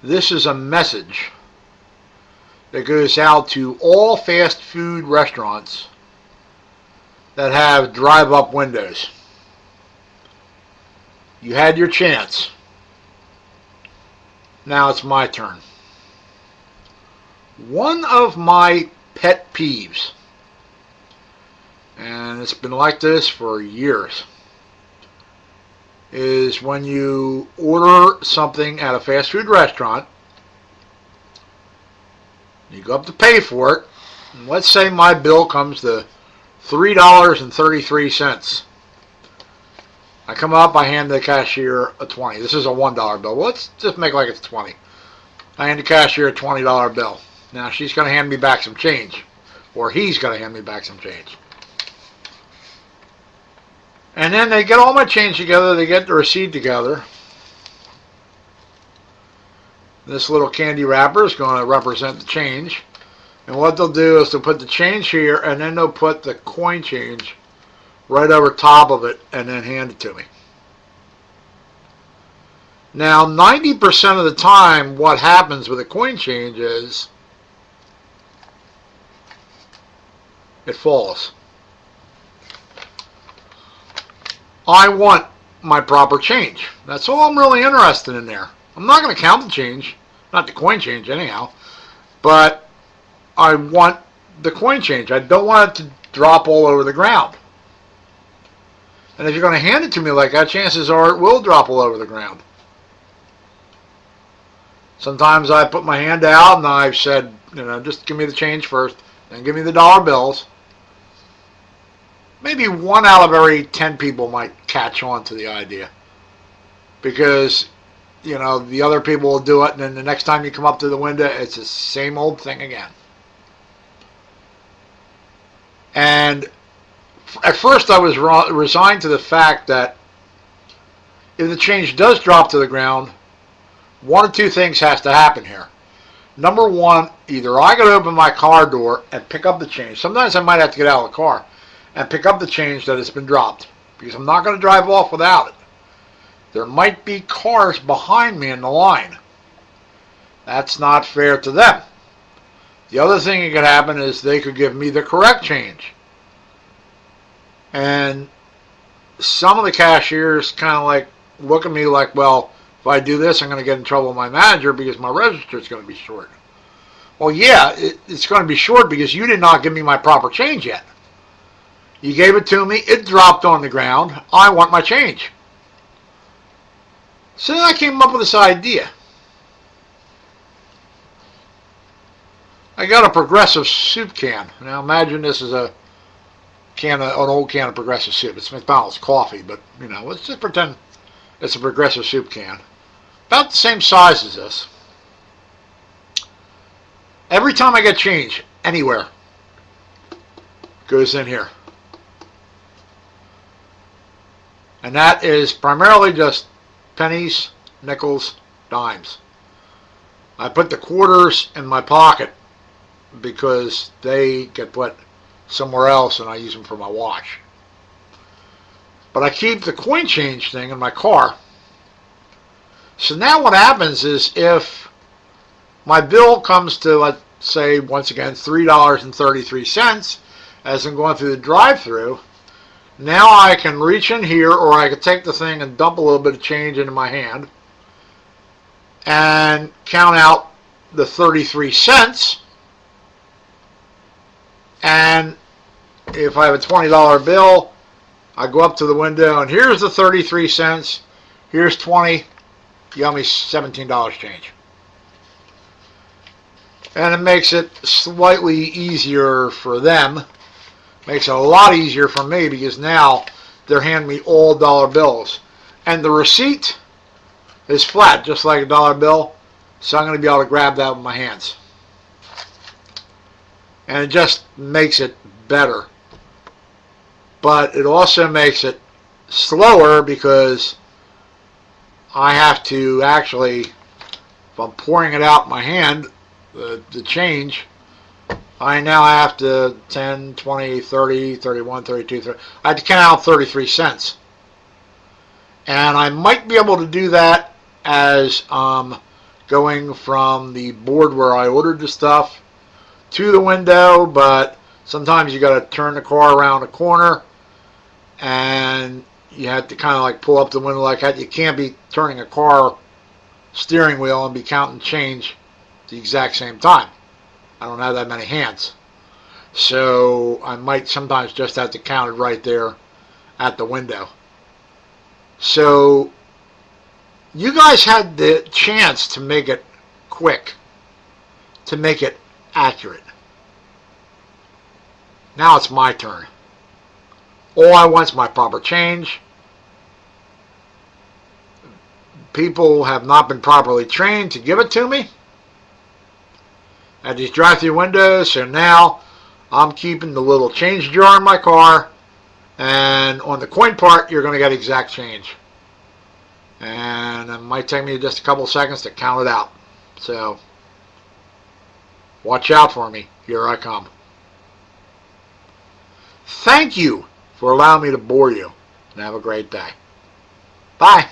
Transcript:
This is a message that goes out to all fast food restaurants that have drive-up windows. You had your chance. Now it's my turn. One of my pet peeves, and it's been like this for years, is when you order something at a fast food restaurant, you go up to pay for it, and let's say my bill comes to $3.33. I come up, I hand the cashier a 20. This is a $1 bill. Well, let's just make like it's 20. I hand the cashier a $20 bill. Now she's going to hand me back some change, or he's going to hand me back some change. And then they get all my change together, they get the receipt together. This little candy wrapper is going to represent the change. And what they'll do is they'll put the change here, and then they'll put the coin change right over top of it, and then hand it to me. Now, 90% of the time, what happens with a coin change is it falls. I want my proper change. That's all I'm really interested in there. I'm not going to count the change, not the coin change anyhow, but I want the coin change. I don't want it to drop all over the ground. And if you're going to hand it to me like that, chances are it will drop all over the ground. Sometimes I put my hand out and I've said, just give me the change first, then give me the dollar bills. Maybe 1 out of every 10 people might catch on to the idea. Because, the other people will do it, and then the next time you come up to the window, it's the same old thing again. And at first I was resigned to the fact that if the change does drop to the ground, one of two things has to happen here. Number one, either I got to open my car door and pick up the change. Sometimes I might have to get out of the car and pick up the change that has been dropped, because I'm not going to drive off without it. There might be cars behind me in the line. That's not fair to them. The other thing that could happen is they could give me the correct change. And some of the cashiers kind of like look at me like, well, if I do this, I'm going to get in trouble with my manager because my register is going to be short. Well, yeah, it's going to be short because you did not give me my proper change yet. You gave it to me, it dropped on the ground, I want my change. So then I came up with this idea. I got a Progressive soup can. Now imagine this is an old can of Progressive soup. It's McDonald's coffee, but let's just pretend it's a Progressive soup can. About the same size as this. Every time I get change, anywhere, goes in here. And that is primarily just pennies, nickels, dimes. I put the quarters in my pocket because they get put somewhere else and I use them for my watch. But I keep the coin change thing in my car. So now what happens is if my bill comes to, let's say, once again, $3.33 as I'm going through the drive-thru, now I can reach in here, or I can take the thing and dump a little bit of change into my hand and count out the 33 cents. And if I have a $20 bill, I go up to the window and here's the 33 cents, here's 20, you owe me $17 change. And it makes it slightly easier for them. Makes it a lot easier for me because now they're handing me all dollar bills. And the receipt is flat, just like a dollar bill, so I'm going to be able to grab that with my hands. And it just makes it better. But it also makes it slower because I have to actually, if I'm pouring it out in my hand, the change, I now have to 10, 20, 30, 31, 32, 30. I have to count out 33 cents. And I might be able to do that as going from the board where I ordered the stuff to the window, but sometimes you got to turn the car around a corner and you have to kind of like pull up the window like that. You can't be turning a car steering wheel and be counting change at the exact same time. I don't have that many hands. So I might sometimes just have to count it right there at the window. So you guys had the chance to make it quick, to make it accurate. Now it's my turn. All I want is my proper change. People have not been properly trained to give it to me at these drive-through windows, so now I'm keeping the little change jar in my car, and on the coin part you're going to get exact change, and it might take me just a couple seconds to count it out. So watch out for me. Here I come. Thank you for allowing me to bore you, and have a great day. Bye.